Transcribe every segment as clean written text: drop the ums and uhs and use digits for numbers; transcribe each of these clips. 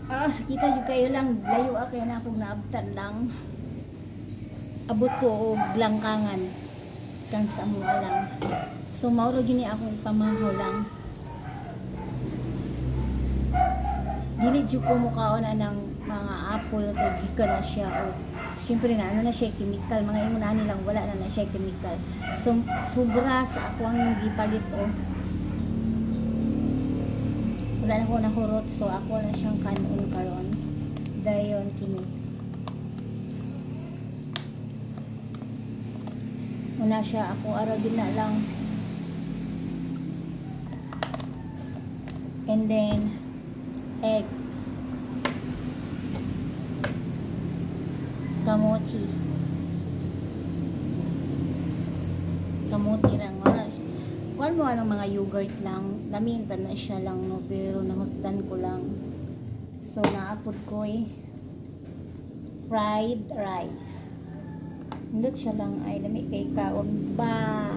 Sakita jud kayo lang layo kay na akong naabtan lang. Abot ko og langkangan kang sa mo lang. So mauro gini akong ipamahaw lang. Dili jud ko mukaon ng mga apple kay gikan na siya o syempre na ano na siya chemical, mga imo na nilang wala na siya chemical. So sobra sa ako ang gipalit o. Wala na ko nahurot, so ako na siyang kanon karon. Dayon kini. Una siya ako ara na lang. And then egg. Kamochi. Kamochi lang wala. Kuan mo anong mga yogurt lang. Lamintan na siya lang no, pero nahutan ko lang. So naapod ko fried rice. Hindot siya lang ay lami kay kaon ba.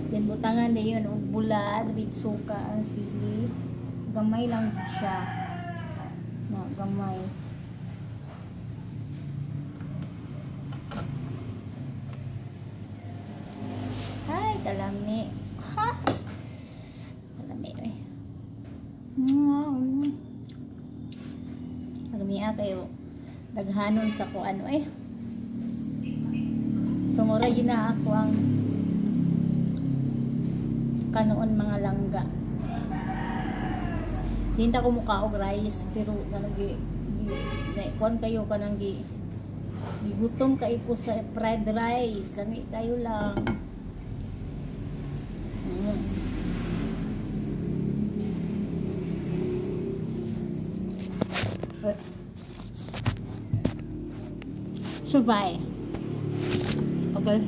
Then butangan na yun og bulad with suka ang sili. Gamay lang siya. Na gamay. Ay, talami. Ha? Talami eh. Talami kayo. Daghanon sa ko ano eh. Sumura yun na ako ang kanoon mga langga. Hindi ko mukha og rice pero nalagi kuan kayo kanang gigutom kayo po sa fried rice. Lami kayo lang. Survive. Okay.